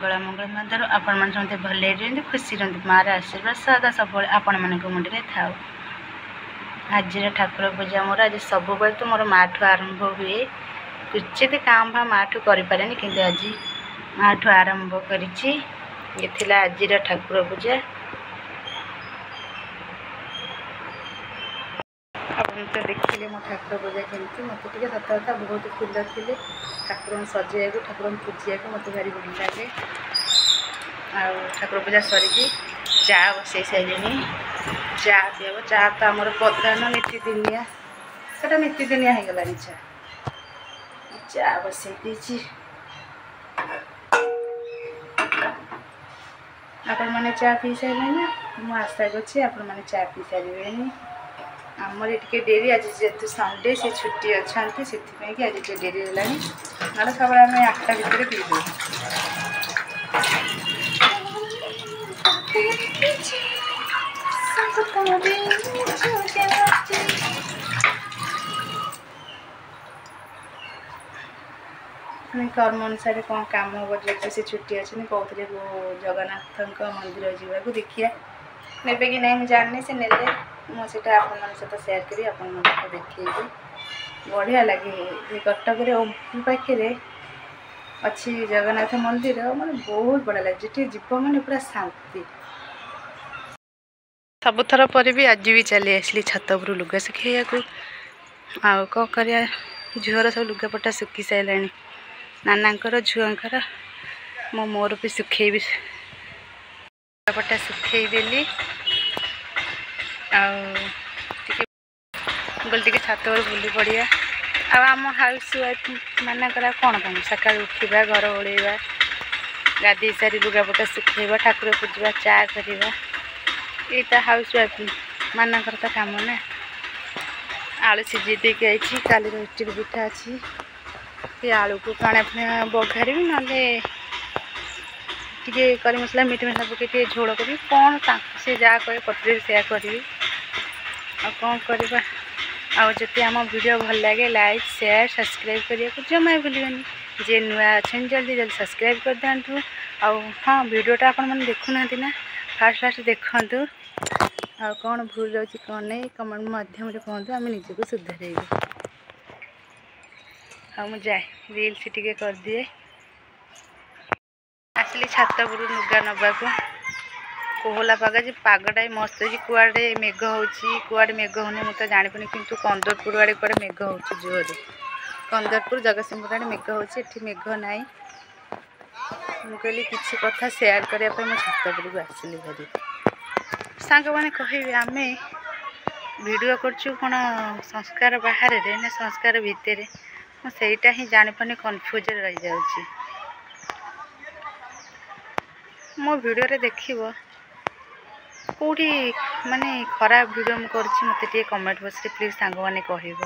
मंगला मंगल मंदिर आपण मन समते भले रहंदे खुशी रहंदे मार आशीर्वाद सदा सब आपण मन को मुंडे थाउ। आज ठाकुर पूजा मोर आज सब बेल तो मोर माठू आरंभ हुए किसी काम भा माठू करि पारेनी किंतु आज माठू आरंभ करिछि। ये थिला आज ठाकुर पूजा। अपन तो देखिले मो ठाकुर पूजा केमती मत टे सत कथा बहुत फुल थे ठाकुर सजाइया ठाकुर पूजा को मत भारी भल लगे। ठाकुर पूजा सरिकी चा बसई सारे चा पीब चा तो आमर प्रधान नीतिदिनिया से नीतिदिनिया हो गला चा चा बसई आपण मैंने चा पी सारे मुझे आशा करी आपण मैंने चा पी सारे। आमर ये डेरी आज जेहतु संडे से छुट्टी अच्छा से आज डेरी है ना सब आम 8टा भितर पी दे। कर्म अनुसार कौन काम हम जो से छुट्टी अच्छे कहते जगन्नाथ मंदिर जावाक देखिए ने कि नहीं मुझे जानी से ने मुझे आप सहित सेयार करी आप देखी बढ़िया लगे। कटक पाखे अच्छी जगन्नाथ मंदिर मैंने बहुत बढ़िया लगे जी जीव मैंने पूरा शांति। सबुथर पर भी आज भी चली आसली छत उपर लुगा सुखा को आउ कौन कर झुअर सब लुगापटा सुखी सारे नानांकर झुअंकर मो मोर भी सुखेबी लुगापटा सुखेदेली टे छत बुली पड़िया। आम हाउस वाइफ मानकर कौन काम सका उठा घर ओल्वा गाधे सारी लुगापटा सुखेबा ठाकुर पूजा चा करवा ये हाउस वाइफ मानकर तो काम ना। आलू सीझे देके आई काली इडली पिठा अच्छी ये आलू को काणे बघारी ना करी मसला मीट मसला पकड़ झोल करी कौन से जहाँ कहे पत्र से करी कौन करवा। आदि आम वीडियो भल लगे लाइक शेयर सब्सक्राइब करने को जमा भूलि जे नुआ अच्छे जल्दी जल्दी सब्सक्राइब कर दिखाँ। हाँ वीडियोटा आप देखुना ना फास्ट देखु आ कौन भूल जाऊँगी कौन नहीं कमेंट माध्यम कहतु आम निजक सुधारे। हाँ मुझे जाए रील्स टी कर दिए आसली छात पर लुगा नवा को कोहला पाग जी पागटा मस्त हो कुआड़े मेघ होड़े मेघ होने मुझे जापनी कितु कंदरपुर आड़े कड़े मेघ हो जोर कंदरपुर जगतसिंहपुर आड़े मेघ होठी मेघ ना मुझे किसी कथा सेयार करने मो छात पर आसली भारी सांग मैंने कहे आम वीडियो करचु कौन संस्कार बाहर ना संस्कार भितर मुझा ही जापानी कन्फ्यूज रही जाऊँगी। मो वीडियो रे देखिबो कौटी माने खराब वीडियो मुझे मत कमेंट बॉक्स रे प्लीज सांग मैंने कहब।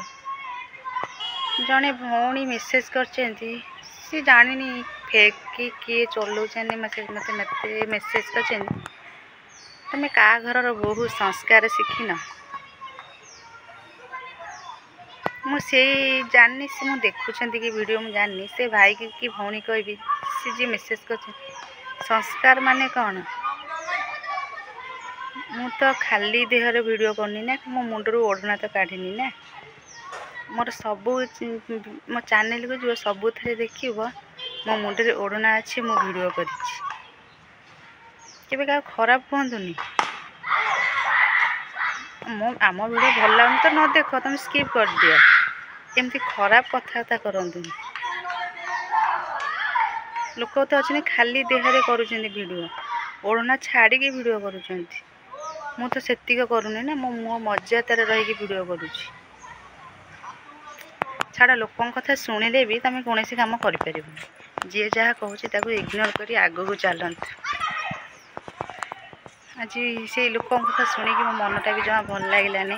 जड़े भौणी मेसेज कर सी जानी फेक कि किए चलाऊँ मत मेसेज कर तुम्हें का घर बहु संस्कार शिखिन मुझे जानी से मुझे देखुं कि वीडियो मुझे जानी से भाई कि भौणी कहबी सी जी मेसेज कर संस्कार माने कौन मु तो खाली देहर वीडियो करनी ना मो मुंडर ओढ़ना तो काढ़नी ना मोर सबू मो चैनल को जो सबू थे देखिब मो मुंडे ओढ़ना अच्छी मो वीडियो कर खराब कहतुनि आम वीडियो भल लगुनि तो न देख तुम स्किप कर दियो एमती खराब कथबार्ता करतु। लोक तो अच्छे खाली देहरे करुँच ओढ़ना छाड़ी वीडियो करुँच मु तो सेतिक करूनी ना मो मजा तार रही वीडियो करुँच छाड़ा लोकों कथा शुणिले भी तुम कौन काम कर जी जहाँ कहूँ इग्नोर कर आग को चलत। आज से लोकों कथा शुणिकी मो मनटा भी जमा भल लगलानी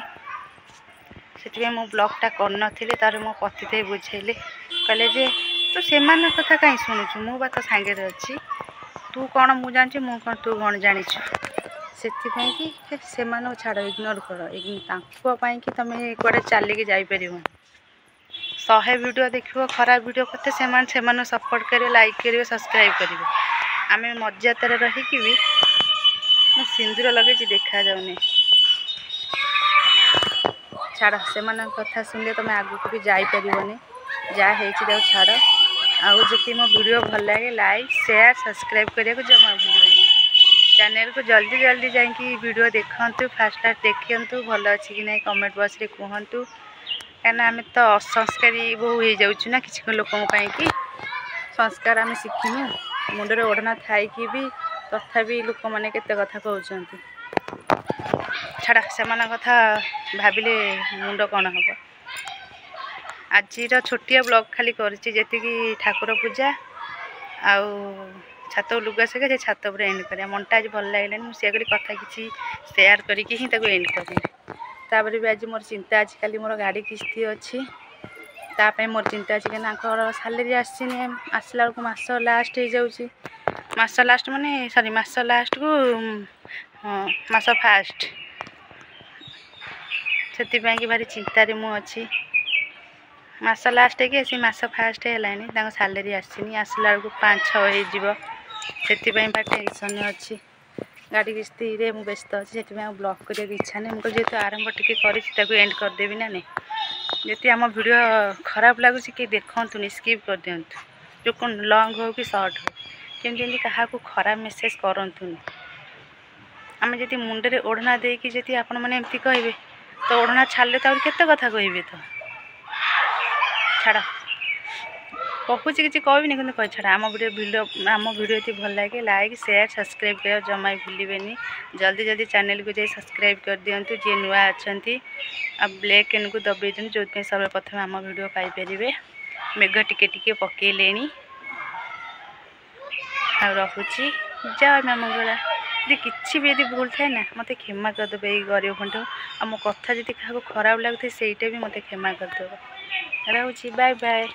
से मो ब्लॉगटा कर तार मो पति थे बुझेले कहले जे तो से कथा कहीं शुणुचु मो बात सांगे अच्छी तू कौन मु जानी मु कौन तू कौन जाचु से छाड़ इग्नोर कर कि तुम कड़े चलिकी जापर 100 वीडियो देखो खराब वीडियो करते से सपोर्ट करेंगे लाइक करेंगे सब्सक्राइब करेंगे आम मर्यादार रहीकि भी मु सिंदूर लगे देखा जाऊनी छाड़ से कथा सुनले तुम आगू भी जापरनि जहाँ हो छाड़ आउ जी मो वीडियो भल लगे लाइक शेयर सब्सक्राइब करने को जमा भूल चैनल को जल्दी जल्दी जाकि वीडियो देखु फास्ट देखु भल अच्छी कि नहीं कमेंट बॉक्स रे कहतु कहीं आम तो असंस्कारी बहु हो जाऊँ ना किसी लोकों कि संस्कार आम शिखिनु मुंडे ओढ़ना थी भी तथापि लोक मैंने केते कथा कहते छाड़ा से कथा भाविले मुंड कौन हम आज छोटिया ब्लॉग खाली करी ठाकुर पूजा आउ छात लुगा सेका से छात पर एंड कर मनटा आज भल लगे मुझे कथा किसी सेयार करके ही एंड कर भी आज मोर चिंता आज कल मोर गाड़ी किस्ती अच्छी ताप मोर चिंता अच्छी कहीं सालेरी आसला बेलू मस लास्ट हो जाऊँगी मस लास्ट माने सॉरी मस लास्ट को मस फास्ट से भारी चिंतार मुझे मस लास्ट के सी मस फास्ट है सालेरी आसनी आसला बेलू 5-6 हो से टेंशन अच्छी गाड़ी किस्ती रे मु व्यस्त अच्छी से ब्लॉग कर इच्छा नहीं मुझे जेहतु आरंभ टी कर एंड करदेवी ना नहीं जी आम वीडियो खराब लगुच कि देखुनि स्किप कर दिंतु जो कौन लॉन्ग हो कि शॉर्ट हो केमती क्या खराब मेसेज करतुनि आम जी मुंडे ओढ़ना देकी जी आपण मैंने एमती कहे तो ओढ़ना छाड़े तो केते कथा कहे तो छाड़ कहूँ किसी कहबी कि कह छाड़ा आम वीडियो ये भल लगे लाइक शेयर सब्सक्राइब कर जमा भूलें जल्दी जल्दी चैनल को जाए सब्सक्राइब कर दिंतु जी नुआ अच्छा ब्लैक एन को दबाई दिखाँ जो सर्वप्रथम आम वीडियो पाइपर मेघ टिके पकईले रोची जय माँ मंगला यदि किसी भी यदि भूल थाए ना मत क्षमा करदे ये गरीब खंड आम कथा जी क्या खराब लगुए सहीटा भी मत क्षमा करदे रोची बाय बाय।